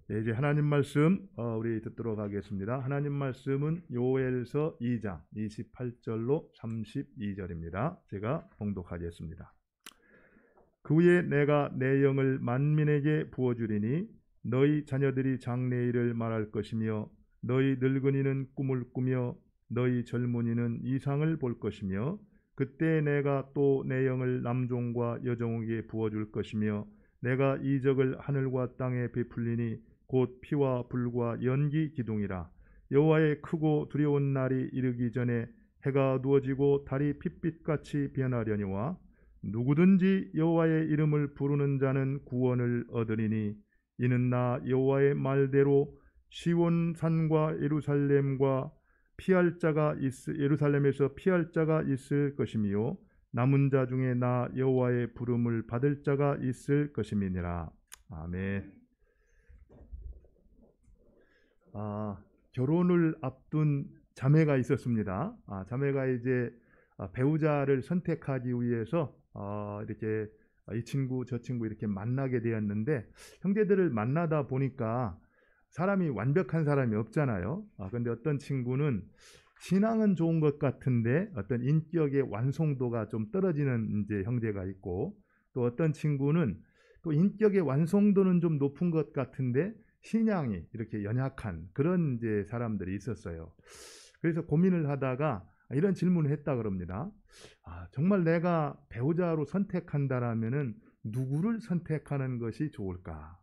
네, 이제 하나님 말씀 우리 듣도록 하겠습니다. 하나님 말씀은 요엘서 2장 28절로 32절입니다. 제가 봉독하겠습니다. 그 후에 내가 내 영을 만민에게 부어주리니 너희 자녀들이 장래일을 말할 것이며 너희 늙은이는 꿈을 꾸며 너희 젊은이는 이상을 볼 것이며 그때 내가 또 내 영을 남종과 여종에게 부어줄 것이며 내가 이적을 하늘과 땅에 베풀리니 곧 피와 불과 연기 기둥이라. 여호와의 크고 두려운 날이 이르기 전에 해가 어두워지고 달이 핏빛같이 변하려니와 누구든지 여호와의 이름을 부르는 자는 구원을 얻으리니 이는 나 여호와의 말대로 시온 산과 예루살렘과 예루살렘에서 피할 자가 있을 것이며 남은 자 중에 나 여호와의 부름을 받을 자가 있을 것임이니라. 아멘. 결혼을 앞둔 자매가 있었습니다. 자매가 이제 배우자를 선택하기 위해서 이렇게 이 친구 저 친구 이렇게 만나게 되었는데 형제들을 만나다 보니까 사람이 완벽한 사람이 없잖아요. 근데 어떤 친구는 신앙은 좋은 것 같은데 어떤 인격의 완성도가 좀 떨어지는 이제 형제가 있고, 또 어떤 친구는 또 인격의 완성도는 좀 높은 것 같은데 신앙이 이렇게 연약한 그런 이제 사람들이 있었어요. 그래서 고민을 하다가 이런 질문을 했다 그럽니다. 정말 내가 배우자로 선택한다라면은 누구를 선택하는 것이 좋을까?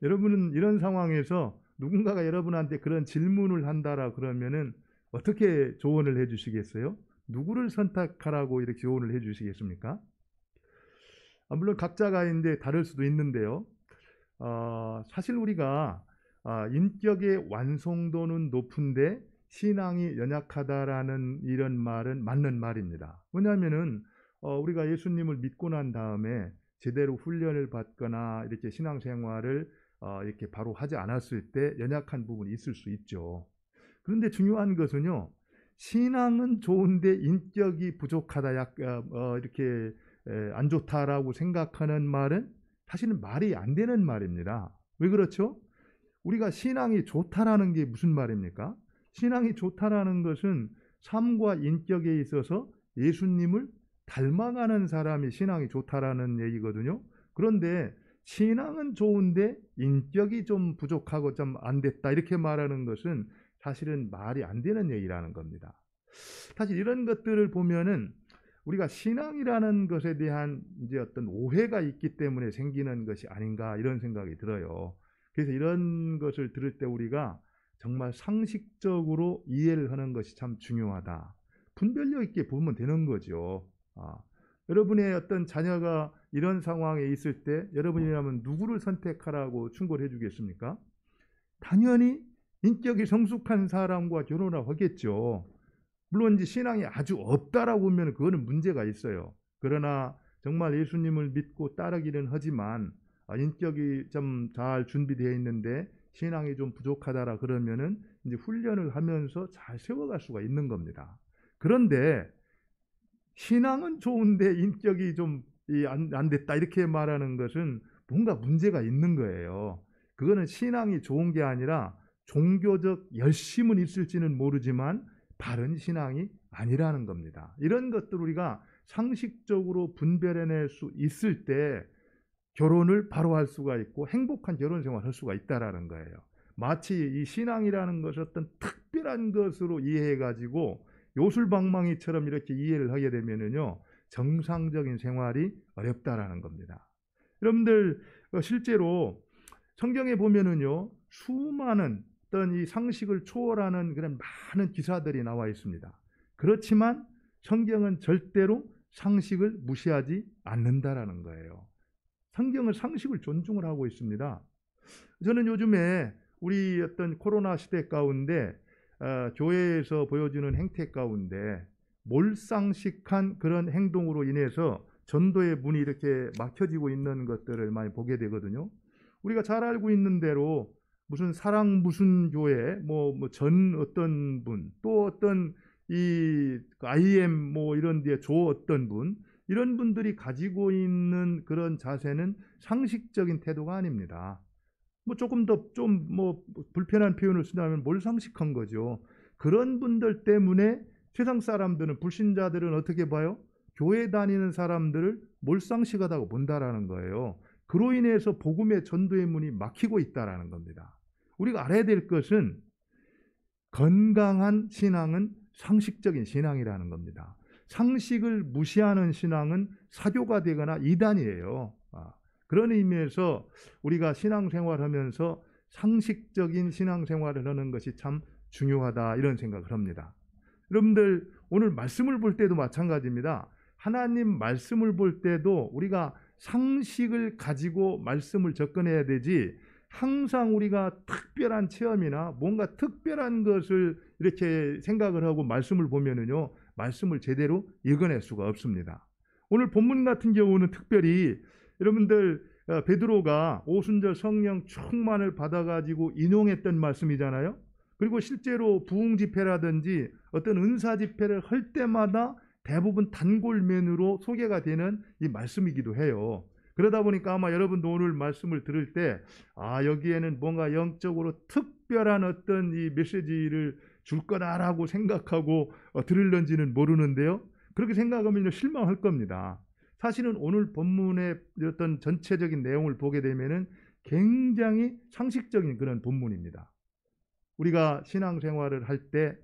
여러분은 이런 상황에서 누군가가 여러분한테 그런 질문을 한다라 그러면은 어떻게 조언을 해 주시겠어요? 누구를 선택하라고 이렇게 조언을 해 주시겠습니까? 물론 각자가 이제 다를 수도 있는데요. 사실 우리가 인격의 완성도는 높은데 신앙이 연약하다라는 이런 말은 맞는 말입니다. 왜냐하면은 우리가 예수님을 믿고 난 다음에 제대로 훈련을 받거나 이렇게 신앙생활을 이렇게 바로 하지 않았을 때 연약한 부분이 있을 수 있죠. 그런데 중요한 것은요, 신앙은 좋은데 인격이 부족하다, 이렇게 안 좋다라고 생각하는 말은 사실은 말이 안 되는 말입니다. 왜 그렇죠? 우리가 신앙이 좋다라는 게 무슨 말입니까? 신앙이 좋다라는 것은 삶과 인격에 있어서 예수님을 닮아가는 사람이 신앙이 좋다라는 얘기거든요. 그런데 신앙은 좋은데 인격이 좀 부족하고 좀 안 됐다 이렇게 말하는 것은 사실은 말이 안 되는 얘기라는 겁니다. 사실 이런 것들을 보면은 우리가 신앙이라는 것에 대한 이제 어떤 오해가 있기 때문에 생기는 것이 아닌가 이런 생각이 들어요. 그래서 이런 것을 들을 때 우리가 정말 상식적으로 이해를 하는 것이 참 중요하다. 분별력 있게 보면 되는 거죠. 여러분의 어떤 자녀가 이런 상황에 있을 때 여러분이라면 누구를 선택하라고 충고를 해주겠습니까? 당연히 인격이 성숙한 사람과 결혼을 하겠죠. 물론 이제 신앙이 아주 없다라고 하면 그거는 문제가 있어요. 그러나 정말 예수님을 믿고 따르기는 하지만 인격이 좀 잘 준비되어 있는데 신앙이 좀 부족하다라 그러면은 이제 훈련을 하면서 잘 세워갈 수가 있는 겁니다. 그런데 신앙은 좋은데 인격이 좀 안 됐다 이렇게 말하는 것은 뭔가 문제가 있는 거예요. 그거는 신앙이 좋은 게 아니라 종교적 열심은 있을지는 모르지만 바른 신앙이 아니라는 겁니다. 이런 것들 우리가 상식적으로 분별해낼 수 있을 때 결혼을 바로 할 수가 있고 행복한 결혼 생활을 할 수가 있다라는 거예요. 마치 이 신앙이라는 것을 어떤 특별한 것으로 이해해가지고 요술방망이처럼 이렇게 이해를 하게 되면은요, 정상적인 생활이 어렵다라는 겁니다. 여러분들 실제로 성경에 보면은요, 수많은 어떤 이 상식을 초월하는 그런 많은 기사들이 나와 있습니다. 그렇지만 성경은 절대로 상식을 무시하지 않는다라는 거예요. 성경은 상식을 존중을 하고 있습니다. 저는 요즘에 우리 어떤 코로나 시대 가운데 교회에서 보여주는 행태 가운데 몰상식한 그런 행동으로 인해서 전도의 문이 이렇게 막혀지고 있는 것들을 많이 보게 되거든요. 우리가 잘 알고 있는 대로 무슨 사랑 무슨 교회 뭐 전 어떤 분 또 어떤 이 IM 뭐 이런 데조 어떤 분 이런 분들이 가지고 있는 그런 자세는 상식적인 태도가 아닙니다. 뭐 조금 더 좀 뭐 불편한 표현을 쓰자면 몰상식한 거죠. 그런 분들 때문에 세상 사람들은, 불신자들은 어떻게 봐요? 교회 다니는 사람들을 몰상식하다고 본다라는 거예요. 그로 인해서 복음의 전도의 문이 막히고 있다라는 겁니다. 우리가 알아야 될 것은 건강한 신앙은 상식적인 신앙이라는 겁니다. 상식을 무시하는 신앙은 사교가 되거나 이단이에요. 그런 의미에서 우리가 신앙생활하면서 상식적인 신앙생활을 하는 것이 참 중요하다, 이런 생각을 합니다. 여러분들 오늘 말씀을 볼 때도 마찬가지입니다. 하나님 말씀을 볼 때도 우리가 상식을 가지고 말씀을 접근해야 되지, 항상 우리가 특별한 체험이나 뭔가 특별한 것을 이렇게 생각을 하고 말씀을 보면은요, 말씀을 제대로 읽어낼 수가 없습니다. 오늘 본문 같은 경우는 특별히 여러분들 베드로가 오순절 성령 충만을 받아가지고 인용했던 말씀이잖아요. 그리고 실제로 부흥 집회라든지 어떤 은사 집회를 할 때마다 대부분 단골면으로 소개가 되는 이 말씀이기도 해요. 그러다 보니까 아마 여러분도 오늘 말씀을 들을 때 여기에는 뭔가 영적으로 특별한 어떤 이 메시지를 줄 거다라고 생각하고 들을런지는 모르는데요. 그렇게 생각하면 실망할 겁니다. 사실은 오늘 본문의 어떤 전체적인 내용을 보게 되면은 굉장히 상식적인 그런 본문입니다. 우리가 신앙생활을 할 때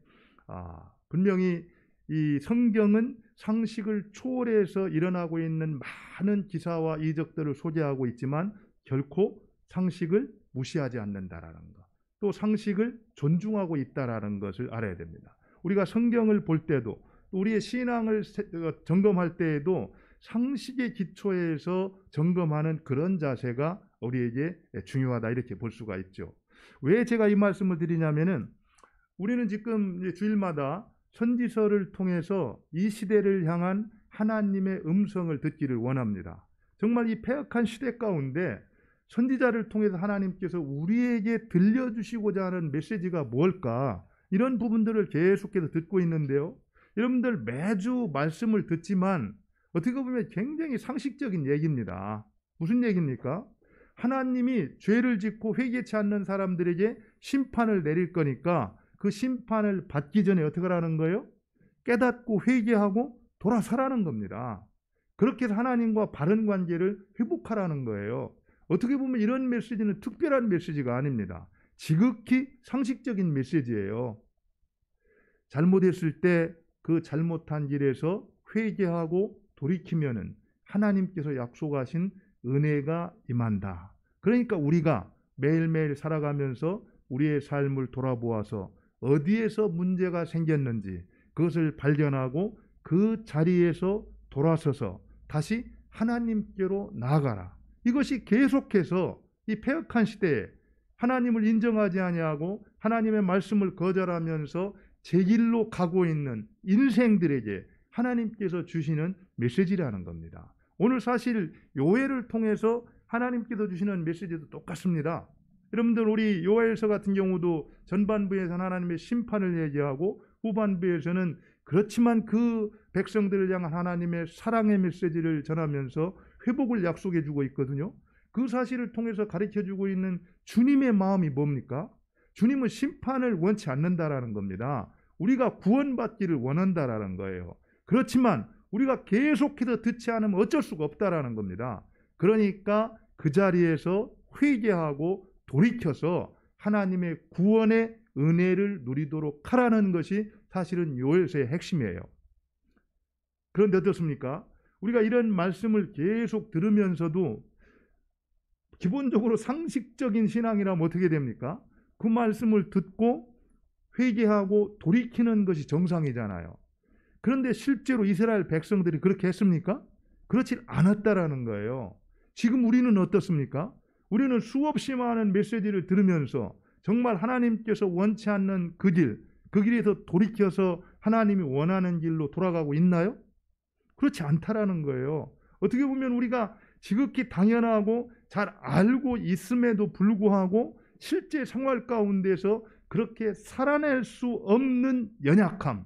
분명히 이 성경은 상식을 초월해서 일어나고 있는 많은 기사와 이적들을 소개하고 있지만 결코 상식을 무시하지 않는다라는 것, 또 상식을 존중하고 있다라는 것을 알아야 됩니다. 우리가 성경을 볼 때도, 우리의 신앙을 점검할 때에도 상식의 기초에서 점검하는 그런 자세가 우리에게 중요하다, 이렇게 볼 수가 있죠. 왜 제가 이 말씀을 드리냐면은, 우리는 지금 주일마다 선지서를 통해서 이 시대를 향한 하나님의 음성을 듣기를 원합니다. 정말 이 패역한 시대 가운데 선지자를 통해서 하나님께서 우리에게 들려주시고자 하는 메시지가 뭘까, 이런 부분들을 계속해서 듣고 있는데요. 여러분들 매주 말씀을 듣지만 어떻게 보면 굉장히 상식적인 얘기입니다. 무슨 얘기입니까? 하나님이 죄를 짓고 회개치 않는 사람들에게 심판을 내릴 거니까 그 심판을 받기 전에 어떻게 하라는 거예요? 깨닫고 회개하고 돌아서라는 겁니다. 그렇게 해서 하나님과 바른 관계를 회복하라는 거예요. 어떻게 보면 이런 메시지는 특별한 메시지가 아닙니다. 지극히 상식적인 메시지예요. 잘못했을 때 그 잘못한 길에서 회개하고 돌이키면은 하나님께서 약속하신 은혜가 임한다. 그러니까 우리가 매일매일 살아가면서 우리의 삶을 돌아보아서 어디에서 문제가 생겼는지 그것을 발견하고 그 자리에서 돌아서서 다시 하나님께로 나아가라. 이것이 계속해서 이 패역한 시대에 하나님을 인정하지 아니하고 하나님의 말씀을 거절하면서 제 길로 가고 있는 인생들에게 하나님께서 주시는 메시지라는 겁니다. 오늘 사실 요엘을 통해서 하나님께서 주시는 메시지도 똑같습니다. 여러분들 우리 요엘서 같은 경우도 전반부에서는 하나님의 심판을 얘기하고 후반부에서는 그렇지만 그 백성들을 향한 하나님의 사랑의 메시지를 전하면서 회복을 약속해 주고 있거든요. 그 사실을 통해서 가르쳐 주고 있는 주님의 마음이 뭡니까? 주님은 심판을 원치 않는다라는 겁니다. 우리가 구원받기를 원한다라는 거예요. 그렇지만 우리가 계속해서 듣지 않으면 어쩔 수가 없다라는 겁니다. 그러니까 그 자리에서 회개하고 돌이켜서 하나님의 구원의 은혜를 누리도록 하라는 것이 사실은 요엘서의 핵심이에요. 그런데 어떻습니까? 우리가 이런 말씀을 계속 들으면서도 기본적으로 상식적인 신앙이라면 어떻게 됩니까? 그 말씀을 듣고 회개하고 돌이키는 것이 정상이잖아요. 그런데 실제로 이스라엘 백성들이 그렇게 했습니까? 그렇지 않았다라는 거예요. 지금 우리는 어떻습니까? 우리는 수없이 많은 메시지를 들으면서 정말 하나님께서 원치 않는 그 길에서 돌이켜서 하나님이 원하는 길로 돌아가고 있나요? 그렇지 않다라는 거예요. 어떻게 보면 우리가 지극히 당연하고 잘 알고 있음에도 불구하고 실제 생활 가운데서 그렇게 살아낼 수 없는 연약함,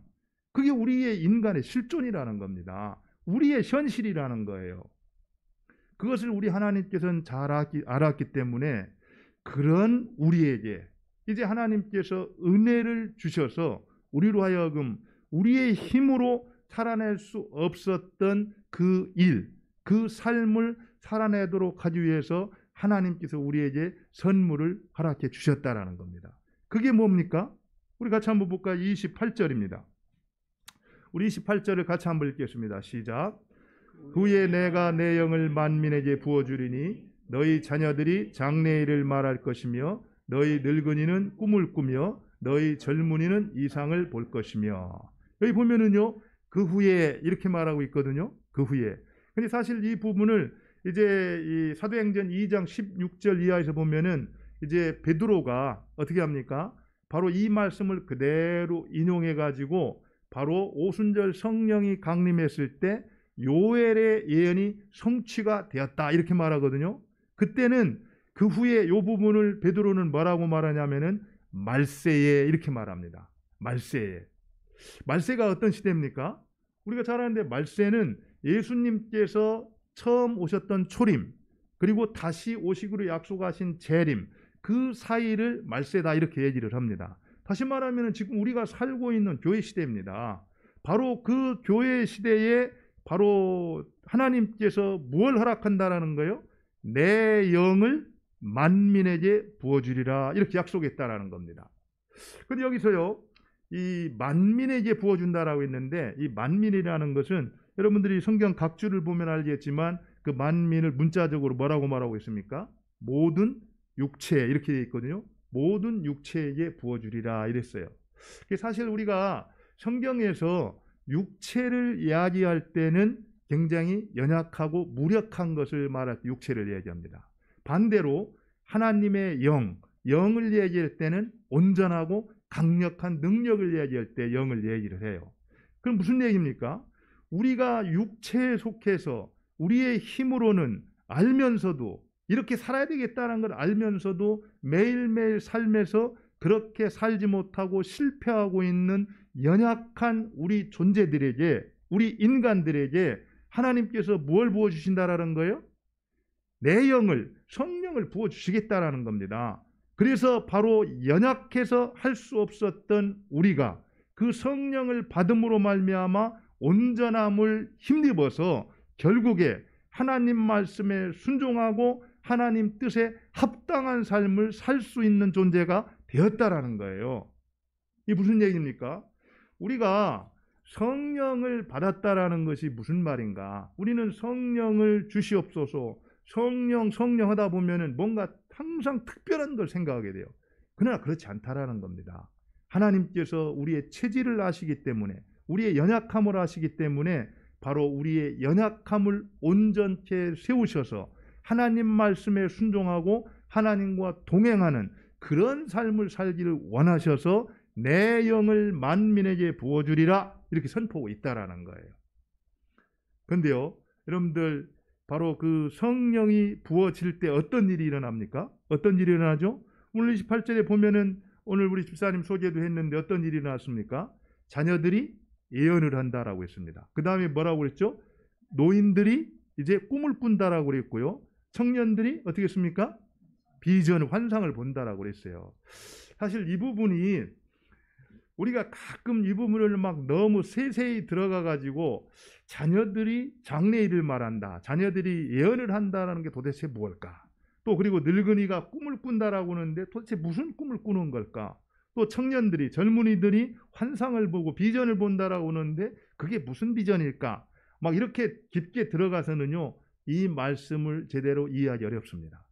그게 우리의 인간의 실존이라는 겁니다. 우리의 현실이라는 거예요. 그것을 우리 하나님께서는 잘 알았기 때문에 그런 우리에게 이제 하나님께서 은혜를 주셔서 우리로 하여금 우리의 힘으로 살아낼 수 없었던 그 일, 그 삶을 살아내도록 하기 위해서 하나님께서 우리에게 선물을 허락해 주셨다라는 겁니다. 그게 뭡니까? 우리 같이 한번 볼까요? 28절입니다. 우리 28절을 같이 한번 읽겠습니다. 시작. 후에 내가 내 영을 만민에게 부어주리니 너희 자녀들이 장래일을 말할 것이며 너희 늙은이는 꿈을 꾸며 너희 젊은이는 이상을 볼 것이며. 여기 보면은요, 그 후에 이렇게 말하고 있거든요. 그 후에. 근데 사실 이 부분을 이제 이 사도행전 2장 16절 이하에서 보면은 이제 베드로가 어떻게 합니까? 바로 이 말씀을 그대로 인용해 가지고 바로 오순절 성령이 강림했을 때 요엘의 예언이 성취가 되었다 이렇게 말하거든요. 그때는 그 후에 이 부분을 베드로는 뭐라고 말하냐면은 말세에 이렇게 말합니다. 말세에. 말세가 어떤 시대입니까? 우리가 잘 아는데 말세는 예수님께서 처음 오셨던 초림 그리고 다시 오시기로 약속하신 재림 그 사이를 말세다 이렇게 얘기를 합니다. 다시 말하면 지금 우리가 살고 있는 교회 시대입니다. 바로 그 교회 시대에 바로 하나님께서 무엇을 허락한다라는 거예요? 내 영을 만민에게 부어주리라 이렇게 약속했다라는 겁니다. 그런데 여기서요, 이 만민에게 부어준다라고 했는데 이 만민이라는 것은 여러분들이 성경 각 줄을 보면 알겠지만 그 만민을 문자적으로 뭐라고 말하고 있습니까? 모든 육체 이렇게 되어 있거든요. 모든 육체에게 부어주리라 이랬어요. 사실 우리가 성경에서 육체를 이야기할 때는 굉장히 연약하고 무력한 것을 말할 때 육체를 얘기합니다. 반대로 하나님의 영을 얘기할 때는 온전하고 강력한 능력을 얘기할 때 영을 얘기를 해요. 그럼 무슨 얘기입니까? 우리가 육체에 속해서 우리의 힘으로는 알면서도 이렇게 살아야 되겠다는 걸 알면서도 매일매일 삶에서 그렇게 살지 못하고 실패하고 있는 연약한 우리 존재들에게, 우리 인간들에게 하나님께서 뭘 부어주신다라는 거예요? 내 영을, 성령을 부어주시겠다라는 겁니다. 그래서 바로 연약해서 할 수 없었던 우리가 그 성령을 받음으로 말미암아 온전함을 힘입어서 결국에 하나님 말씀에 순종하고 하나님 뜻에 합당한 삶을 살 수 있는 존재가 되었다라는 거예요. 이게 무슨 얘기입니까? 우리가 성령을 받았다라는 것이 무슨 말인가? 우리는 성령을 주시옵소서, 성령 하다 보면은 뭔가 항상 특별한 걸 생각하게 돼요. 그러나 그렇지 않다라는 겁니다. 하나님께서 우리의 체질을 아시기 때문에, 우리의 연약함을 아시기 때문에 바로 우리의 연약함을 온전케 세우셔서 하나님 말씀에 순종하고 하나님과 동행하는 그런 삶을 살기를 원하셔서 내 영을 만민에게 부어주리라 이렇게 선포하고 있다라는 거예요. 그런데요, 여러분들 바로 그 성령이 부어질 때 어떤 일이 일어납니까? 어떤 일이 일어나죠? 오늘 28절에 보면은 오늘 우리 집사님 소개도 했는데 어떤 일이 일어났습니까? 자녀들이 예언을 한다라고 했습니다. 그 다음에 뭐라고 했죠? 노인들이 이제 꿈을 꾼다라고 그랬고요. 청년들이 어떻게 했습니까? 비전, 환상을 본다라고 그랬어요. 사실 이 부분이 우리가 가끔 이 부분을 막 너무 세세히 들어가 가지고 자녀들이 장래일을 말한다, 자녀들이 예언을 한다는 게 도대체 뭘까? 또 그리고 늙은이가 꿈을 꾼다라고 하는데 도대체 무슨 꿈을 꾸는 걸까? 또 청년들이, 젊은이들이 환상을 보고 비전을 본다라고 하는데 그게 무슨 비전일까? 막 이렇게 깊게 들어가서는요, 이 말씀을 제대로 이해하기 어렵습니다.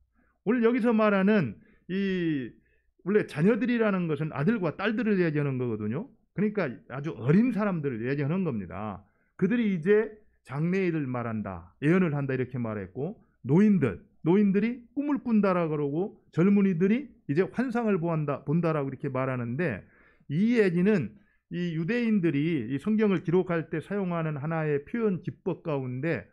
오늘 여기서 말하는 이 원래 자녀들이라는 것은 아들과 딸들을 얘기하는 거거든요. 그러니까 아주 어린 사람들을 얘기하는 겁니다. 그들이 이제 장래일을 말한다, 예언을 한다 이렇게 말했고, 노인들이 꿈을 꾼다라고 그러고, 젊은이들이 이제 환상을 본다라고 이렇게 말하는데, 이 얘기는 이 유대인들이 이 성경을 기록할 때 사용하는 하나의 표현 기법 가운데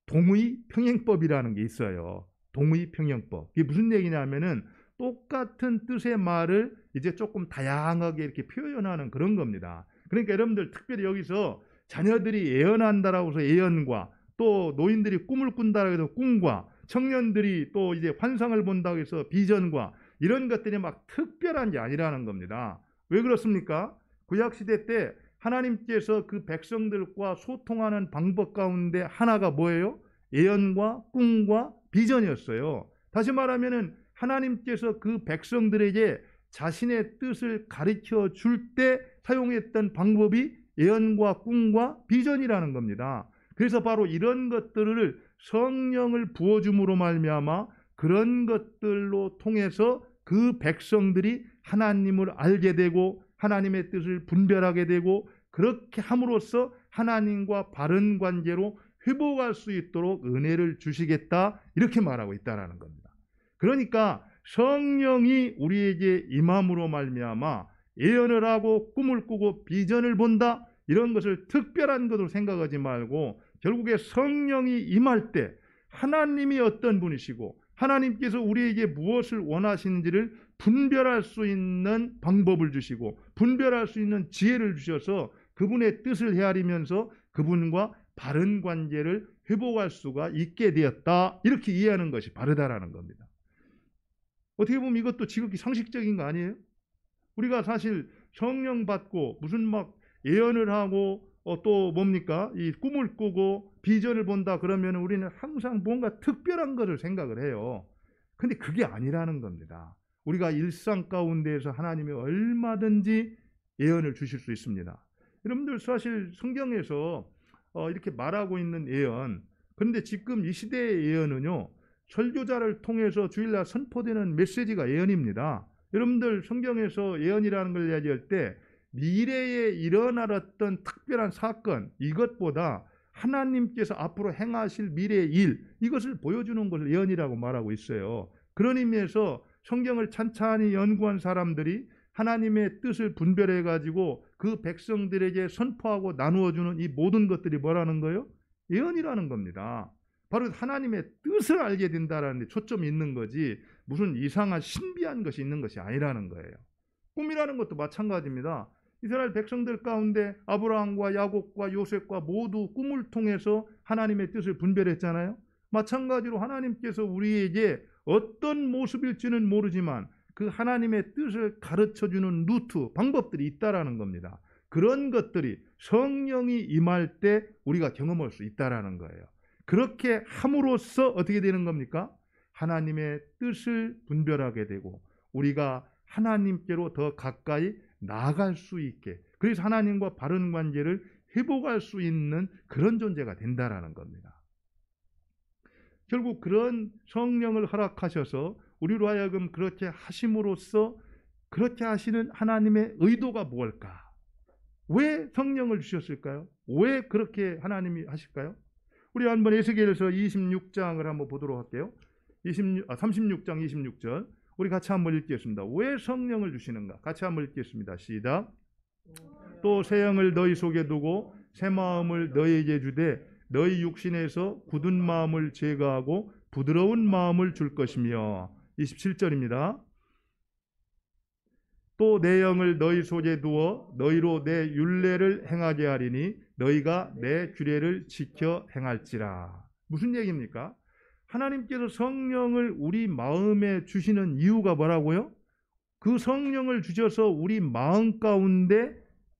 동의평행법이라는 게 있어요. 동의평행법. 이게 무슨 얘기냐면은 똑같은 뜻의 말을 이제 조금 다양하게 이렇게 표현하는 그런 겁니다. 그러니까 여러분들 특별히 여기서 자녀들이 예언한다라고 해서 예언과, 또 노인들이 꿈을 꾼다라고 해서 꿈과, 청년들이 또 이제 환상을 본다고 해서 비전과, 이런 것들이 막 특별한 게 아니라는 겁니다. 왜 그렇습니까? 구약시대 때 하나님께서 그 백성들과 소통하는 방법 가운데 하나가 뭐예요? 예언과 꿈과 비전이었어요. 다시 말하면은 하나님께서 그 백성들에게 자신의 뜻을 가르쳐 줄 때 사용했던 방법이 예언과 꿈과 비전이라는 겁니다. 그래서 바로 이런 것들을 성령을 부어줌으로 말미암아 그런 것들로 통해서 그 백성들이 하나님을 알게 되고 하나님의 뜻을 분별하게 되고 그렇게 함으로써 하나님과 바른 관계로 회복할 수 있도록 은혜를 주시겠다 이렇게 말하고 있다는 겁니다. 그러니까 성령이 우리에게 임함으로 말미암아 예언을 하고 꿈을 꾸고 비전을 본다 이런 것을 특별한 것으로 생각하지 말고 결국에 성령이 임할 때 하나님이 어떤 분이시고 하나님께서 우리에게 무엇을 원하시는지를 분별할 수 있는 방법을 주시고 분별할 수 있는 지혜를 주셔서 그분의 뜻을 헤아리면서 그분과 바른 관계를 회복할 수가 있게 되었다 이렇게 이해하는 것이 바르다라는 겁니다. 어떻게 보면 이것도 지극히 상식적인 거 아니에요? 우리가 사실 성령 받고 무슨 막 예언을 하고 또 뭡니까? 이 꿈을 꾸고 비전을 본다 그러면 우리는 항상 뭔가 특별한 것을 생각을 해요. 근데 그게 아니라는 겁니다. 우리가 일상 가운데에서 하나님이 얼마든지 예언을 주실 수 있습니다. 여러분들 사실 성경에서 이렇게 말하고 있는 예언, 그런데 지금 이 시대의 예언은요, 설교자를 통해서 주일날 선포되는 메시지가 예언입니다. 여러분들 성경에서 예언이라는 걸 이야기할 때 미래에 일어날 어떤 특별한 사건, 이것보다 하나님께서 앞으로 행하실 미래의 일, 이것을 보여주는 것을 예언이라고 말하고 있어요. 그런 의미에서 성경을 찬찬히 연구한 사람들이 하나님의 뜻을 분별해가지고 그 백성들에게 선포하고 나누어주는 이 모든 것들이 뭐라는 거예요? 예언이라는 겁니다. 바로 하나님의 뜻을 알게 된다는 데 초점이 있는 거지 무슨 이상한 신비한 것이 있는 것이 아니라는 거예요. 꿈이라는 것도 마찬가지입니다. 이스라엘 백성들 가운데 아브라함과 야곱과 요셉과 모두 꿈을 통해서 하나님의 뜻을 분별했잖아요. 마찬가지로 하나님께서 우리에게 어떤 모습일지는 모르지만 그 하나님의 뜻을 가르쳐주는 루트, 방법들이 있다라는 겁니다. 그런 것들이 성령이 임할 때 우리가 경험할 수 있다라는 거예요. 그렇게 함으로써 어떻게 되는 겁니까? 하나님의 뜻을 분별하게 되고 우리가 하나님께로 더 가까이 나아갈 수 있게, 그래서 하나님과 바른 관계를 회복할 수 있는 그런 존재가 된다라는 겁니다. 결국 그런 성령을 허락하셔서 우리로 하여금 그렇게 하심으로써 그렇게 하시는 하나님의 의도가 무엇일까? 왜 성령을 주셨을까요? 왜 그렇게 하나님이 하실까요? 우리 한번 에스겔서 26장을 한번 보도록 할게요. 36장 26절 우리 같이 한번 읽겠습니다. 왜 성령을 주시는가? 같이 한번 읽겠습니다. 시작. 또 새 영을 너희 속에 두고 새 마음을 너희에게 주되 너희 육신에서 굳은 마음을 제거하고 부드러운 마음을 줄 것이며 27절입니다. 또 내 영을 너희 속에 두어 너희로 내 율례를 행하게 하리니 너희가 내 규례를 지켜 행할지라. 무슨 얘기입니까? 하나님께서 성령을 우리 마음에 주시는 이유가 뭐라고요? 그 성령을 주셔서 우리 마음 가운데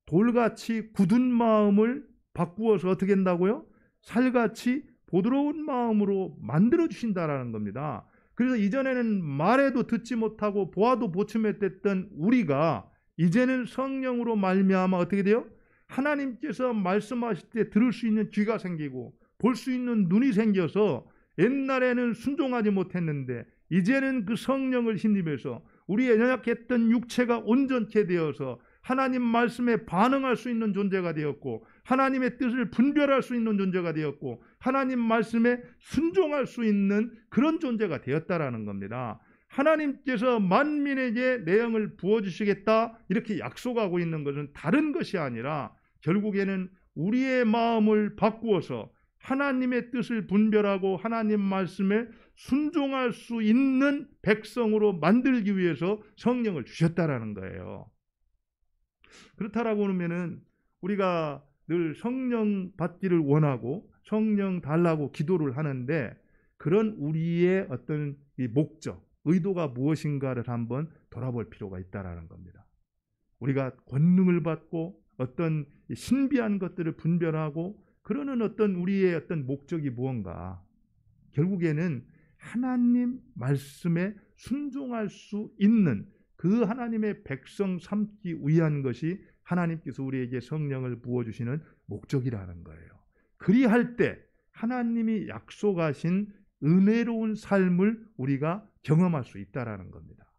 돌같이 굳은 마음을 바꾸어서 어떻게 한다고요? 살같이 부드러운 마음으로 만들어 주신다라는 겁니다. 그래서 이전에는 말해도 듣지 못하고 보아도 보침했던 우리가 이제는 성령으로 말미암아 어떻게 돼요? 하나님께서 말씀하실 때 들을 수 있는 귀가 생기고 볼 수 있는 눈이 생겨서 옛날에는 순종하지 못했는데 이제는 그 성령을 힘입어서 우리의 연약했던 육체가 온전케 되어서 하나님 말씀에 반응할 수 있는 존재가 되었고 하나님의 뜻을 분별할 수 있는 존재가 되었고 하나님 말씀에 순종할 수 있는 그런 존재가 되었다라는 겁니다. 하나님께서 만민에게 내 영을 부어주시겠다 이렇게 약속하고 있는 것은 다른 것이 아니라 결국에는 우리의 마음을 바꾸어서 하나님의 뜻을 분별하고 하나님 말씀에 순종할 수 있는 백성으로 만들기 위해서 성령을 주셨다라는 거예요. 그렇다라고 하면은 우리가 늘 성령 받기를 원하고 성령 달라고 기도를 하는데 그런 우리의 어떤 이 목적, 의도가 무엇인가를 한번 돌아볼 필요가 있다라는 겁니다. 우리가 권능을 받고 어떤 신비한 것들을 분별하고 그러는 어떤 우리의 어떤 목적이 무언가, 결국에는 하나님 말씀에 순종할 수 있는 그 하나님의 백성 삼기 위한 것이 하나님께서 우리에게 성령을 부어주시는 목적이라는 거예요. 그리할 때 하나님이 약속하신 은혜로운 삶을 우리가 경험할 수 있다라는 겁니다.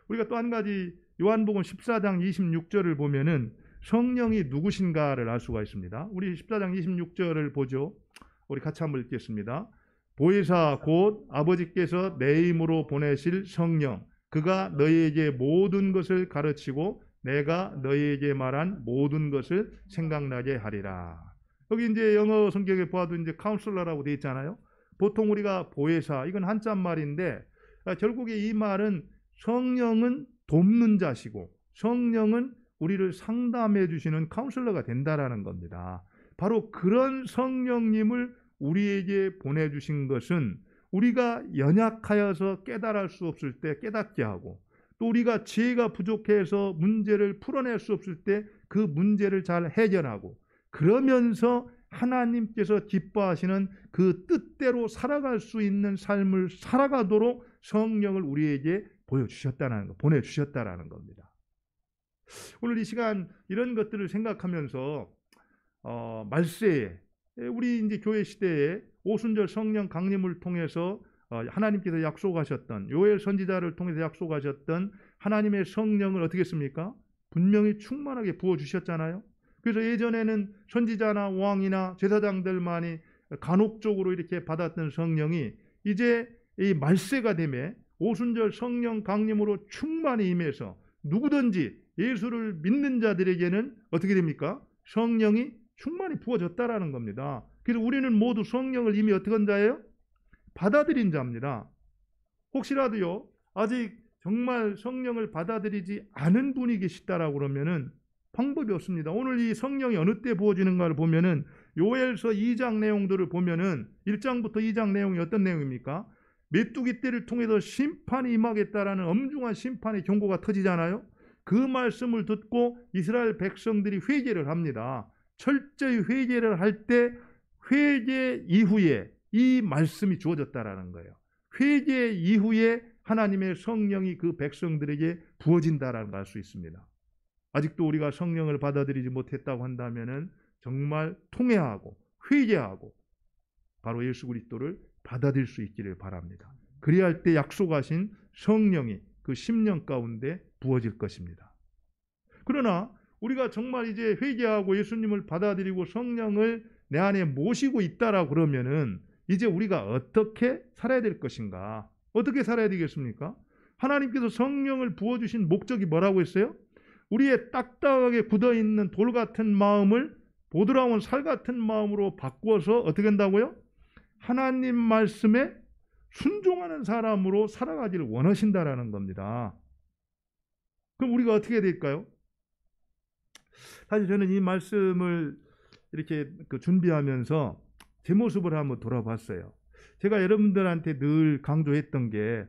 우리가 또 한 가지 요한복음 14장 26절을 보면은 성령이 누구신가를 알 수가 있습니다. 우리 14장 26절을 보죠. 우리 같이 한번 읽겠습니다. 보혜사 곧 아버지께서 내 이름으로 보내실 성령, 그가 너희에게 모든 것을 가르치고 내가 너희에게 말한 모든 것을 생각나게 하리라. 여기 이제 영어 성경에 보아도 이제 카운슬러라고 되어 있잖아요. 보통 우리가 보혜사, 이건 한자 말인데 결국에 이 말은 성령은 돕는 자시고 성령은 우리를 상담해 주시는 카운슬러가 된다라는 겁니다. 바로 그런 성령님을 우리에게 보내주신 것은 우리가 연약하여서 깨달을 수 없을 때 깨닫게 하고, 또 우리가 지혜가 부족해서 문제를 풀어낼 수 없을 때 그 문제를 잘 해결하고, 그러면서 하나님께서 기뻐하시는 그 뜻대로 살아갈 수 있는 삶을 살아가도록 성령을 우리에게 보여주셨다는 거, 보내주셨다라는 겁니다. 오늘 이 시간 이런 것들을 생각하면서 말세에 우리 이제 교회 시대에 오순절 성령 강림을 통해서 하나님께서 약속하셨던, 요엘 선지자를 통해서 약속하셨던 하나님의 성령을 어떻게 했습니까? 분명히 충만하게 부어주셨잖아요. 그래서 예전에는 선지자나 왕이나 제사장들만이 간혹적으로 이렇게 받았던 성령이 이제 이 말세가 되매 오순절 성령 강림으로 충만히 임해서 누구든지 예수를 믿는 자들에게는 어떻게 됩니까? 성령이 충만히 부어졌다라는 겁니다. 그래서 우리는 모두 성령을 이미 어떻게 한 자예요? 받아들인 자입니다. 혹시라도요, 아직 정말 성령을 받아들이지 않은 분이 계시다라고 그러면은 방법이 없습니다. 오늘 이 성령이 어느 때 부어지는가를 보면은 요엘서 2장 내용들을 보면은 1장부터 2장 내용이 어떤 내용입니까? 메뚜기 떼를 통해서 심판이 임하겠다라는 엄중한 심판의 경고가 터지잖아요. 그 말씀을 듣고 이스라엘 백성들이 회개를 합니다. 철저히 회개를 할 때 회개 이후에 이 말씀이 주어졌다라는 거예요. 회개 이후에 하나님의 성령이 그 백성들에게 부어진다라는 걸 알 수 있습니다. 아직도 우리가 성령을 받아들이지 못했다고 한다면은 정말 통회하고 회개하고 바로 예수 그리스도를 받아들일 수 있기를 바랍니다. 그리할 때 약속하신 성령이 그 심령 가운데 부어질 것입니다. 그러나 우리가 정말 이제 회개하고 예수님을 받아들이고 성령을 내 안에 모시고 있다라고 그러면은 이제 우리가 어떻게 살아야 될 것인가? 어떻게 살아야 되겠습니까? 하나님께서 성령을 부어주신 목적이 뭐라고 했어요? 우리의 딱딱하게 굳어있는 돌 같은 마음을 보드라운 살 같은 마음으로 바꾸어서 어떻게 한다고요? 하나님 말씀에 순종하는 사람으로 살아가기를 원하신다라는 겁니다. 그럼 우리가 어떻게 해야 될까요? 사실 저는 이 말씀을 이렇게 준비하면서 제 모습을 한번 돌아봤어요. 제가 여러분들한테 늘 강조했던 게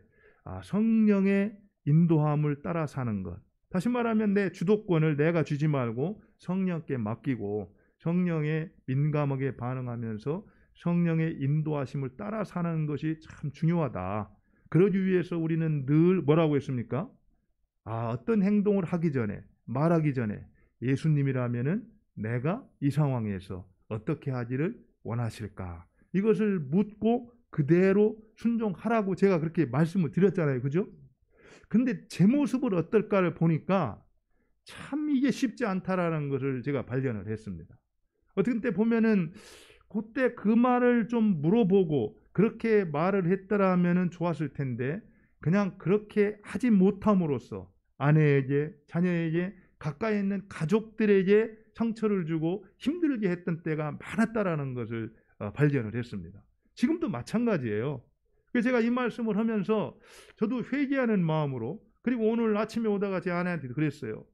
성령의 인도함을 따라 사는 것. 다시 말하면 내 주도권을 내가 주지 말고 성령께 맡기고 성령에 민감하게 반응하면서 성령의 인도하심을 따라 사는 것이 참 중요하다. 그러기 위해서 우리는 늘 뭐라고 했습니까? 어떤 행동을 하기 전에, 말하기 전에 예수님이라면은 내가 이 상황에서 어떻게 하기를 원하실까? 이것을 묻고 그대로 순종하라고 제가 그렇게 말씀을 드렸잖아요. 그죠? 근데 제 모습을 어떨까를 보니까 참 이게 쉽지 않다라는 것을 제가 발견을 했습니다. 어떤 때 보면은 그때 그 말을 좀 물어보고 그렇게 말을 했더라면 좋았을 텐데 그냥 그렇게 하지 못함으로써 아내에게, 자녀에게, 가까이 있는 가족들에게 상처를 주고 힘들게 했던 때가 많았다라는 것을 발견을 했습니다. 지금도 마찬가지예요. 그래서 제가 이 말씀을 하면서 저도 회개하는 마음으로, 그리고 오늘 아침에 오다가 제 아내한테 그랬어요.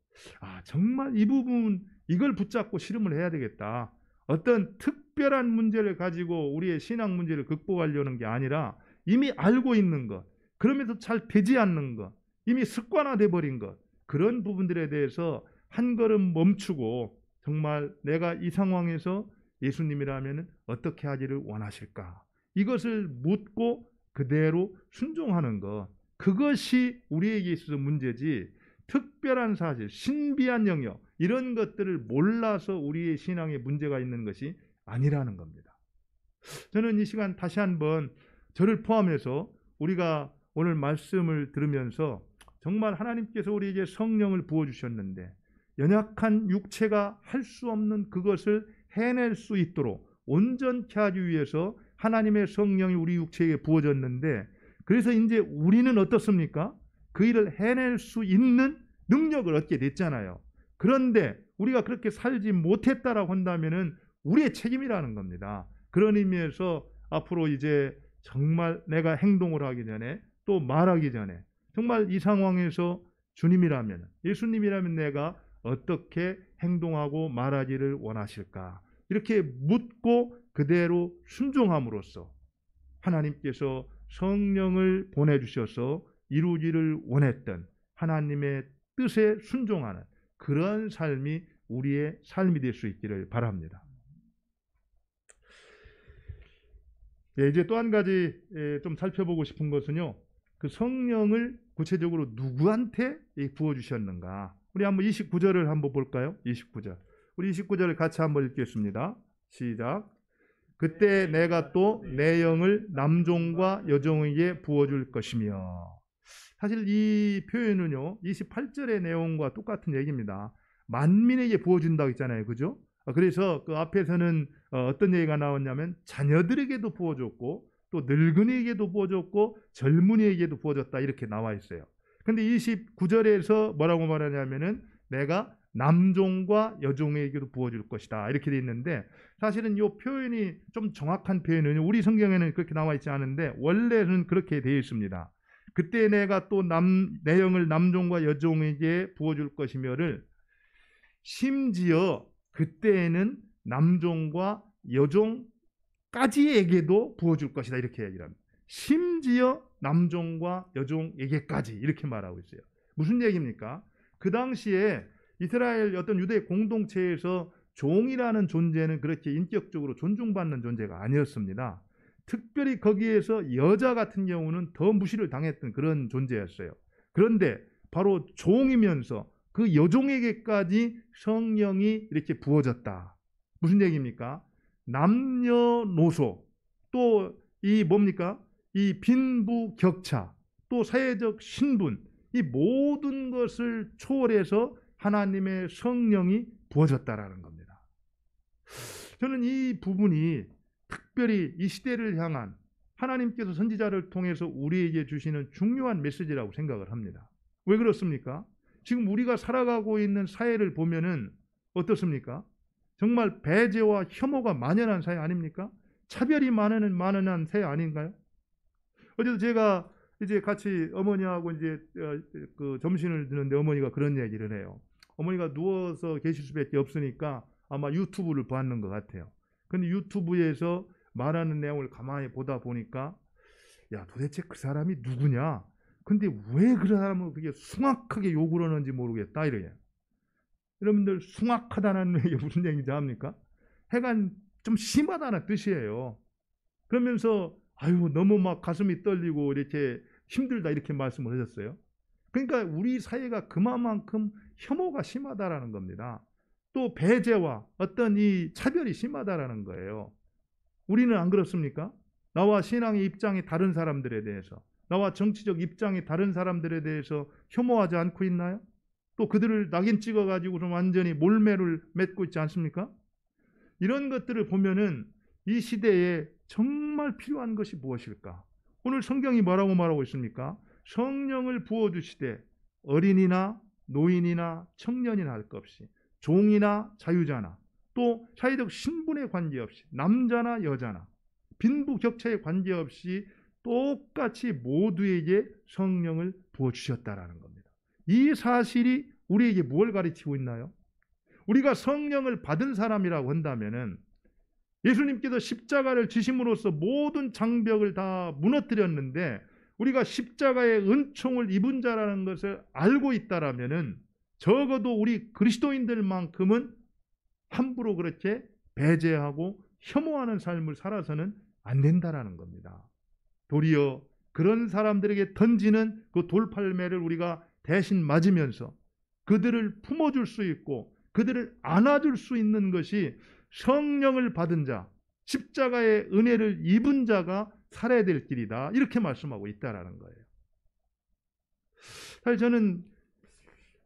정말 이 부분 이걸 붙잡고 씨름을 해야 되겠다. 어떤 특별한 문제를 가지고 우리의 신앙 문제를 극복하려는 게 아니라 이미 알고 있는 것, 그러면서 잘 되지 않는 것, 이미 습관화돼 버린 것, 그런 부분들에 대해서 한 걸음 멈추고 정말 내가 이 상황에서 예수님이라면 어떻게 하기를 원하실까? 이것을 묻고 그대로 순종하는 것, 그것이 우리에게 있어서 문제지, 특별한 사실, 신비한 영역, 이런 것들을 몰라서 우리의 신앙에 문제가 있는 것이 아니라는 겁니다. 저는 이 시간 다시 한번 저를 포함해서 우리가 오늘 말씀을 들으면서 정말 하나님께서 우리에게 성령을 부어주셨는데 연약한 육체가 할 수 없는 그것을 해낼 수 있도록 온전케 하기 위해서 하나님의 성령이 우리 육체에게 부어졌는데, 그래서 이제 우리는 어떻습니까? 그 일을 해낼 수 있는 능력을 얻게 됐잖아요. 그런데 우리가 그렇게 살지 못했다라고 한다면은 우리의 책임이라는 겁니다. 그런 의미에서 앞으로 이제 정말 내가 행동을 하기 전에 또 말하기 전에 정말 이 상황에서 주님이라면, 예수님이라면 내가 어떻게 행동하고 말하기를 원하실까? 이렇게 묻고 그대로 순종함으로써 하나님께서 성령을 보내주셔서 이루기를 원했던 하나님의 뜻에 순종하는 그런 삶이 우리의 삶이 될 수 있기를 바랍니다. 예, 이제 또 한 가지 좀 살펴보고 싶은 것은요, 그 성령을 구체적으로 누구한테 부어주셨는가? 우리 한번 29절을 한번 볼까요? 29절. 우리 29절을 같이 한번 읽겠습니다. 시작. 그때 내가 또 내 영을 남종과 여종에게 부어줄 것이며. 사실 이 표현은요, 28절의 내용과 똑같은 얘기입니다. 만민에게 부어준다고 했잖아요. 그죠? 그래서 그 앞에서는 어떤 얘기가 나왔냐면 자녀들에게도 부어줬고 또 늙은이에게도 부어줬고 젊은이에게도 부어줬다, 이렇게 나와 있어요. 근데 29절에서 뭐라고 말하냐면은 내가 남종과 여종에게도 부어줄 것이다, 이렇게 돼 있는데, 사실은 이 표현이 좀 정확한 표현은 우리 성경에는 그렇게 나와 있지 않은데 원래는 그렇게 되어 있습니다. 그때 내가 또 내 영을 남종과 여종에게 부어줄 것이며를 심지어 그때에는 남종과 여종까지에게도 부어줄 것이다, 이렇게 얘기를 합니다. 심지어 남종과 여종에게까지, 이렇게 말하고 있어요. 무슨 얘기입니까? 그 당시에 이스라엘 어떤 유대 공동체에서 종이라는 존재는 그렇게 인격적으로 존중받는 존재가 아니었습니다. 특별히 거기에서 여자 같은 경우는 더 무시를 당했던 그런 존재였어요. 그런데 바로 종이면서 그 여종에게까지 성령이 이렇게 부어졌다. 무슨 얘기입니까? 남녀노소, 또 이 뭡니까? 이 빈부격차, 또 사회적 신분, 이 모든 것을 초월해서 하나님의 성령이 부어졌다라는 겁니다. 저는 이 부분이 특별히 이 시대를 향한 하나님께서 선지자를 통해서 우리에게 주시는 중요한 메시지라고 생각을 합니다. 왜 그렇습니까? 지금 우리가 살아가고 있는 사회를 보면은 어떻습니까? 정말 배제와 혐오가 만연한 사회 아닙니까? 차별이 만연한 사회 아닌가요? 어제도 제가 이제 같이 어머니하고 이제 그 점심을 드는데 어머니가 그런 얘기를 해요. 어머니가 누워서 계실 수밖에 없으니까 아마 유튜브를 봤는 것 같아요. 근데 유튜브에서 말하는 내용을 가만히 보다 보니까 야, 도대체 그 사람이 누구냐? 근데 왜 그 사람을 그게 숭악하게 욕을 하는지 모르겠다, 이래요. 여러분들, 숭악하다는 게 무슨 얘기인지 압니까? 해간 좀 심하다는 뜻이에요. 그러면서 아유, 너무 막 가슴이 떨리고 이렇게 힘들다, 이렇게 말씀을 하셨어요. 그러니까 우리 사회가 그만큼 혐오가 심하다라는 겁니다. 또 배제와 어떤 이 차별이 심하다라는 거예요. 우리는 안 그렇습니까? 나와 신앙의 입장이 다른 사람들에 대해서, 나와 정치적 입장이 다른 사람들에 대해서 혐오하지 않고 있나요? 또 그들을 낙인 찍어가지고 좀 완전히 몰매를 맺고 있지 않습니까? 이런 것들을 보면은 이 시대에 정말 필요한 것이 무엇일까? 오늘 성경이 뭐라고 말하고 있습니까? 성령을 부어주시되 어린이나 노인이나 청년이나 할 것 없이, 종이나 자유자나, 또 사회적 신분에 관계없이, 남자나 여자나, 빈부격차에 관계없이 똑같이 모두에게 성령을 부어주셨다라는 겁니다. 이 사실이 우리에게 뭘 가르치고 있나요? 우리가 성령을 받은 사람이라고 한다면은 예수님께서 십자가를 지심으로써 모든 장벽을 다 무너뜨렸는데 우리가 십자가의 은총을 입은 자라는 것을 알고 있다라면은 적어도 우리 그리스도인들만큼은 함부로 그렇게 배제하고 혐오하는 삶을 살아서는 안 된다라는 겁니다. 도리어 그런 사람들에게 던지는 그 돌팔매를 우리가 대신 맞으면서 그들을 품어줄 수 있고 그들을 안아줄 수 있는 것이 성령을 받은 자, 십자가의 은혜를 입은 자가 살아야 될 길이다. 이렇게 말씀하고 있다라는 거예요. 사실 저는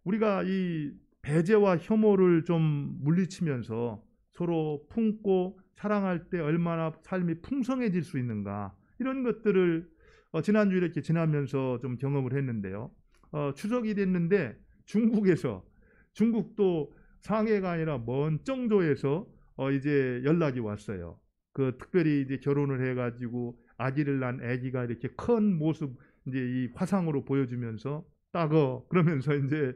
우리가 이 배제와 혐오를 좀 물리치면서 서로 품고 사랑할 때 얼마나 삶이 풍성해질 수 있는가, 이런 것들을 지난주 이렇게 지나면서 좀 경험을 했는데요. 추석이 됐는데 중국도 상해가 아니라 먼 정도에서 이제 연락이 왔어요. 그 특별히 이제 결혼을 해가지고 아기를 낳은 아기가 이렇게 큰 모습 이제 이 화상으로 보여주면서 따거 그러면서 이제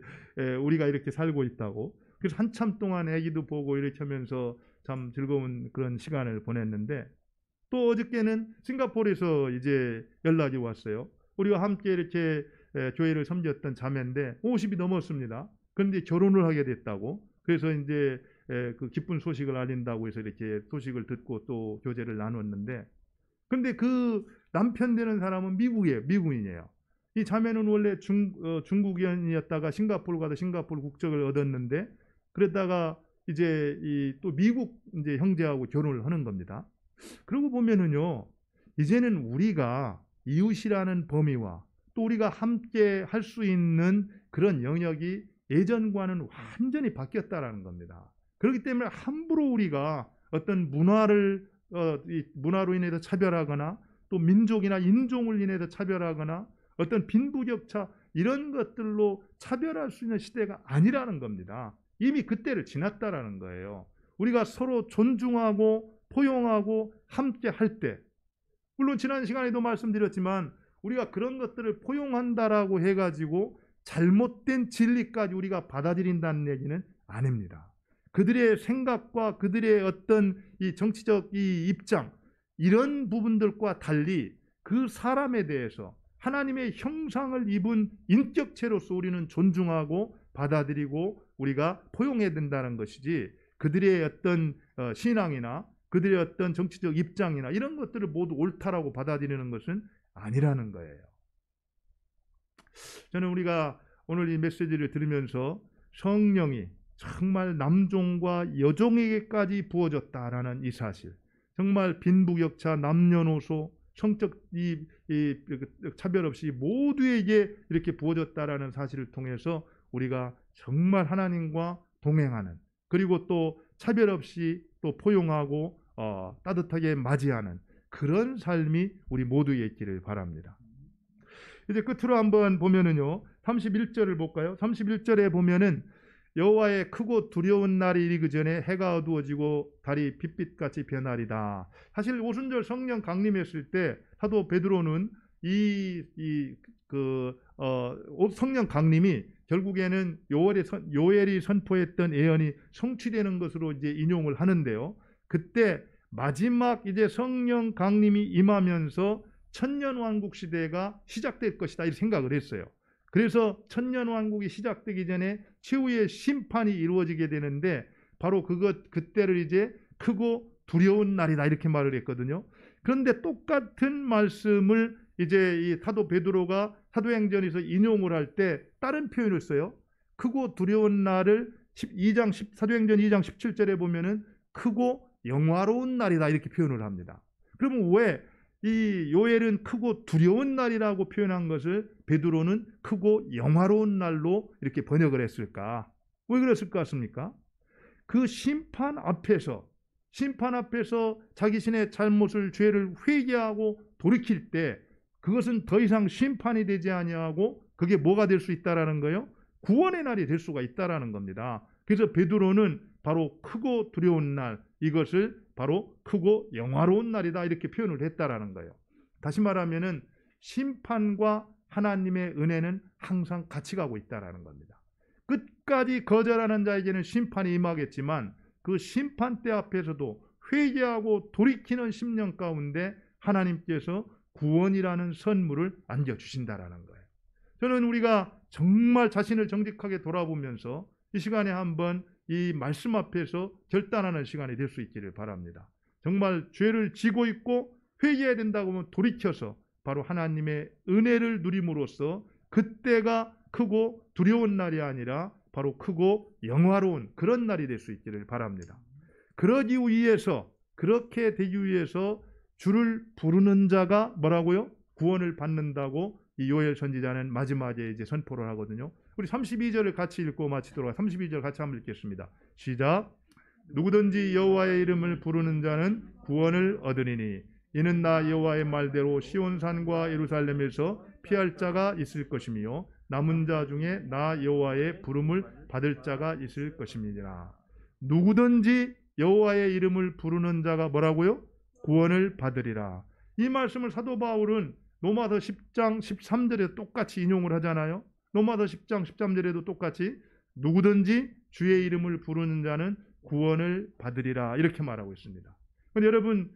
우리가 이렇게 살고 있다고. 그래서 한참 동안 아기도 보고 이렇게 하면서 참 즐거운 그런 시간을 보냈는데, 또 어저께는 싱가포르에서 이제 연락이 왔어요. 우리가 함께 이렇게 교회를 섬겼던 자매인데 50이 넘었습니다. 그런데 결혼을 하게 됐다고. 그래서 이제 그 기쁜 소식을 알린다고 해서 이렇게 소식을 듣고 또 교제를 나눴는데, 근데 그 남편 되는 사람은 미국인이에요. 이 자매는 원래 중국인이었다가 싱가포르 가서 싱가포르 국적을 얻었는데, 그러다가 이제 또 미국 이제 형제하고 결혼을 하는 겁니다. 그러고 보면은요, 이제는 우리가 이웃이라는 범위와 또 우리가 함께 할 수 있는 그런 영역이 예전과는 완전히 바뀌었다라는 겁니다. 그렇기 때문에 함부로 우리가 어떤 문화로 인해서 차별하거나 또 민족이나 인종을 인해서 차별하거나 어떤 빈부격차 이런 것들로 차별할 수 있는 시대가 아니라는 겁니다. 이미 그때를 지났다라는 거예요. 우리가 서로 존중하고 포용하고 함께 할 때, 물론 지난 시간에도 말씀드렸지만 우리가 그런 것들을 포용한다라고 해가지고 잘못된 진리까지 우리가 받아들인다는 얘기는 아닙니다. 그들의 생각과 그들의 어떤 이 정치적 이 입장, 이런 부분들과 달리 그 사람에 대해서 하나님의 형상을 입은 인격체로서 우리는 존중하고 받아들이고 우리가 포용해야 된다는 것이지, 그들의 어떤 신앙이나 그들의 어떤 정치적 입장이나 이런 것들을 모두 옳다라고 받아들이는 것은 아니라는 거예요. 저는 우리가 오늘 이 메시지를 들으면서 성령이 정말 남종과 여종에게까지 부어졌다라는 이 사실, 정말 빈부격차, 남녀노소, 성적 차별 없이 모두에게 이렇게 부어졌다라는 사실을 통해서 우리가 정말 하나님과 동행하는, 그리고 또 차별 없이 또 포용하고 따뜻하게 맞이하는 그런 삶이 우리 모두에 있기를 바랍니다. 이제 끝으로 한번 보면은요, 31절을 볼까요? 31절에 보면은 여호와의 크고 두려운 날이 이르기 전에 해가 어두워지고 달이 빛빛같이 변하리다. 사실 오순절 성령 강림했을 때 사도 베드로는 성령 강림이 결국에는 요엘이 선포했던 예언이 성취되는 것으로 이제 인용을 하는데요. 그때 마지막 이제 성령 강림이 임하면서 천년왕국 시대가 시작될 것이다 이렇게 생각을 했어요. 그래서 천년왕국이 시작되기 전에 최후의 심판이 이루어지게 되는데, 바로 그때를 이제 크고 두려운 날이다 이렇게 말을 했거든요. 그런데 똑같은 말씀을 이제 이 사도 베드로가 사도행전에서 인용을 할 때 다른 표현을 써요. 크고 두려운 날을 사도행전 2장 17절에 보면은 크고 영화로운 날이다 이렇게 표현을 합니다. 그러면 왜 이 요엘은 크고 두려운 날이라고 표현한 것을 베드로는 크고 영화로운 날로 이렇게 번역을 했을까? 왜 그랬을 것 같습니까? 그 심판 앞에서 자기 신의 잘못을, 죄를 회개하고 돌이킬 때 그것은 더 이상 심판이 되지 아니하고 그게 뭐가 될 수 있다라는 거예요? 구원의 날이 될 수가 있다라는 겁니다. 그래서 베드로는 바로 크고 두려운 날, 이것을 바로 크고 영화로운 날이다 이렇게 표현을 했다라는 거예요. 다시 말하면은 심판과 하나님의 은혜는 항상 같이 가고 있다라는 겁니다. 끝까지 거절하는 자에게는 심판이 임하겠지만 그 심판대 앞에서도 회개하고 돌이키는 심령 가운데 하나님께서 구원이라는 선물을 안겨주신다라는 거예요. 저는 우리가 정말 자신을 정직하게 돌아보면서 이 시간에 한번 이 말씀 앞에서 결단하는 시간이 될 수 있기를 바랍니다. 정말 죄를 지고 있고 회개해야 된다고 하면 돌이켜서 바로 하나님의 은혜를 누림으로써 그때가 크고 두려운 날이 아니라 바로 크고 영화로운 그런 날이 될 수 있기를 바랍니다. 그러기 위해서, 그렇게 되기 위해서 주를 부르는 자가 뭐라고요? 구원을 받는다고 이 요엘 선지자는 마지막에 이제 선포를 하거든요. 우리 32절을 같이 읽고 마치도록 32절 같이 한번 읽겠습니다. 시작. 누구든지 여호와의 이름을 부르는 자는 구원을 얻으리니 이는 나 여호와의 말대로 시온산과 예루살렘에서 피할 자가 있을 것이며 남은 자 중에 나 여호와의 부름을 받을 자가 있을 것입니다. 누구든지 여호와의 이름을 부르는 자가 뭐라고요? 구원을 받으리라. 이 말씀을 사도 바울은 로마서 10장 13절에 똑같이 인용을 하잖아요. 로마서 10장 13절에도 똑같이 누구든지 주의 이름을 부르는 자는 구원을 받으리라 이렇게 말하고 있습니다. 그런데 여러분,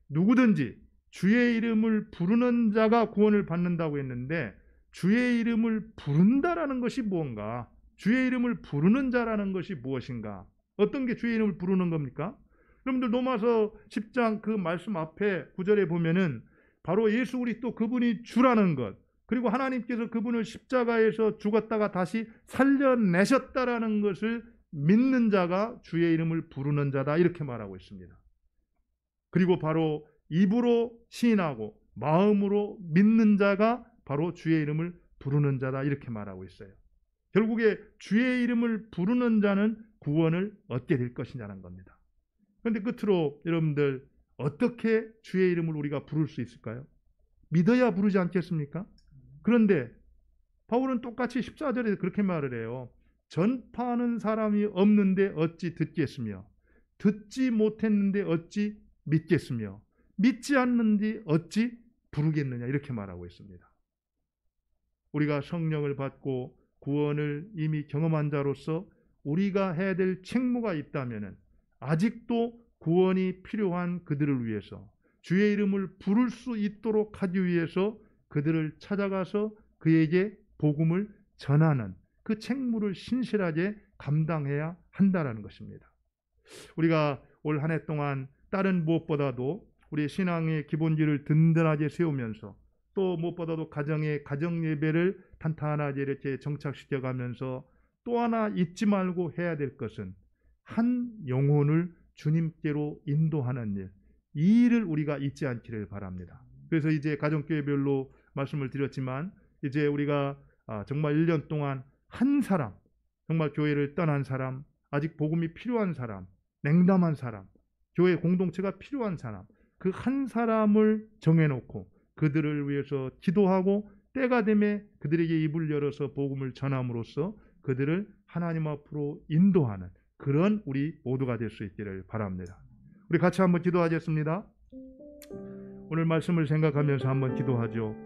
누구든지 주의 이름을 부르는 자가 구원을 받는다고 했는데 주의 이름을 부른다라는 것이 무언가? 주의 이름을 부르는 자라는 것이 무엇인가? 어떤 게 주의 이름을 부르는 겁니까? 여러분들 로마서 10장 그 말씀 앞에 9절에 보면은 바로 예수 그리스도 그분이 주라는 것, 그리고 하나님께서 그분을 십자가에서 죽었다가 다시 살려내셨다라는 것을 믿는 자가 주의 이름을 부르는 자다 이렇게 말하고 있습니다. 그리고 바로 입으로 시인하고 마음으로 믿는 자가 바로 주의 이름을 부르는 자다 이렇게 말하고 있어요. 결국에 주의 이름을 부르는 자는 구원을 얻게 될 것이냐는 겁니다. 그런데 끝으로 여러분들 어떻게 주의 이름을 우리가 부를 수 있을까요? 믿어야 부르지 않겠습니까? 그런데 바울은 똑같이 14절에 그렇게 말을 해요. 전파하는 사람이 없는데 어찌 듣겠으며 듣지 못했는데 어찌 믿겠으며 믿지 않는데 어찌 부르겠느냐 이렇게 말하고 있습니다. 우리가 성령을 받고 구원을 이미 경험한 자로서 우리가 해야 될 책무가 있다면 아직도 구원이 필요한 그들을 위해서 주의 이름을 부를 수 있도록 하기 위해서 그들을 찾아가서 그에게 복음을 전하는 그 책무를 신실하게 감당해야 한다는 것입니다. 우리가 올 한 해 동안 다른 무엇보다도 우리 신앙의 기본기를 든든하게 세우면서 또 무엇보다도 가정의 가정 예배를 탄탄하게 이렇게 정착시켜가면서 또 하나 잊지 말고 해야 될 것은 한 영혼을 주님께로 인도하는 일, 이 일을 우리가 잊지 않기를 바랍니다. 그래서 이제 가정교회별로 말씀을 드렸지만 이제 우리가 정말 1년 동안 한 사람, 정말 교회를 떠난 사람, 아직 복음이 필요한 사람, 냉담한 사람, 교회 공동체가 필요한 사람, 그 한 사람을 정해놓고 그들을 위해서 기도하고 때가 되면 그들에게 입을 열어서 복음을 전함으로써 그들을 하나님 앞으로 인도하는 그런 우리 모두가 될 수 있기를 바랍니다. 우리 같이 한번 기도하겠습니다. 오늘 말씀을 생각하면서 한번 기도하죠.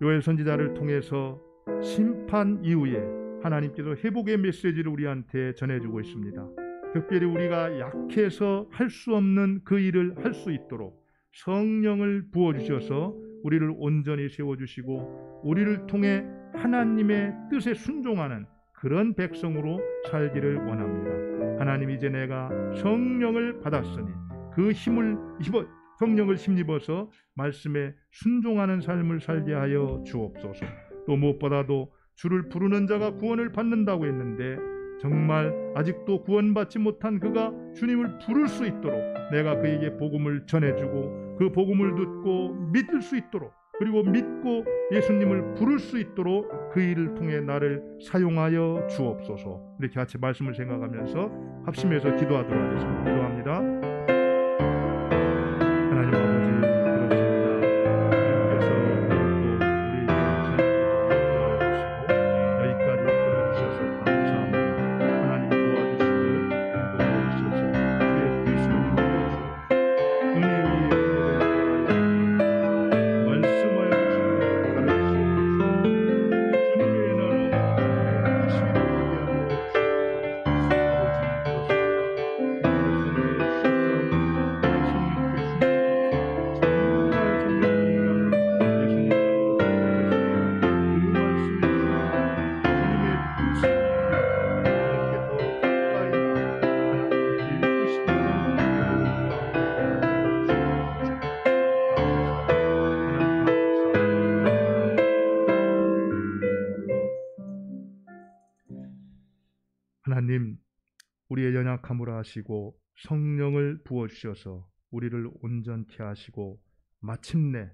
요엘 선지자를 통해서 심판 이후에 하나님께서 회복의 메시지를 우리한테 전해주고 있습니다. 특별히 우리가 약해서 할 수 없는 그 일을 할 수 있도록 성령을 부어주셔서 우리를 온전히 세워주시고 우리를 통해 하나님의 뜻에 순종하는 그런 백성으로 살기를 원합니다. 하나님, 이제 내가 성령을 받았으니 그 힘을 성령을 힘입어서 말씀에 순종하는 삶을 살게 하여 주옵소서. 또 무엇보다도 주를 부르는 자가 구원을 받는다고 했는데 정말 아직도 구원받지 못한 그가 주님을 부를 수 있도록 내가 그에게 복음을 전해주고 그 복음을 듣고 믿을 수 있도록, 그리고 믿고 예수님을 부를 수 있도록 그 일을 통해 나를 사용하여 주옵소서. 이렇게 같이 말씀을 생각하면서 합심해서 기도하도록 하겠습니다. 기도합니다. 하나님 아버지, 그렇습니다. 주님께서 우리 여기까지 끌어주셔서 감사합니다. 하나님 도와주시고 인도하옵소서. 주의 그리스도를 믿어주시옵소서. 은혜 위에 말씀하여 주시고 가르치시옵소서. 주님의 나라 열심히 하게 하여 주옵소서. 아버지, 그렇습니다. 말씀에 하나님, 우리의 연약함을 아시고 성령을 부어주셔서 우리를 온전케 하시고 마침내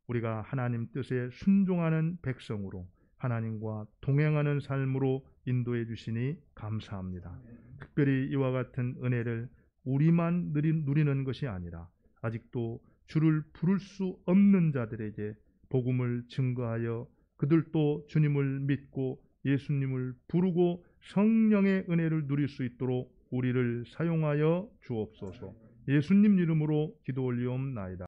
우리가 하나님 뜻에 순종하는 백성으로 하나님과 동행하는 삶으로 인도해 주시니 감사합니다. 특별히 이와 같은 은혜를 우리만 누리는 것이 아니라 아직도 주를 부를 수 없는 자들에게 복음을 증거하여 그들도 주님을 믿고 예수님을 부르고 성령의 은혜를 누릴 수 있도록 우리를 사용하여 주옵소서. 예수님 이름으로 기도 올리옵나이다.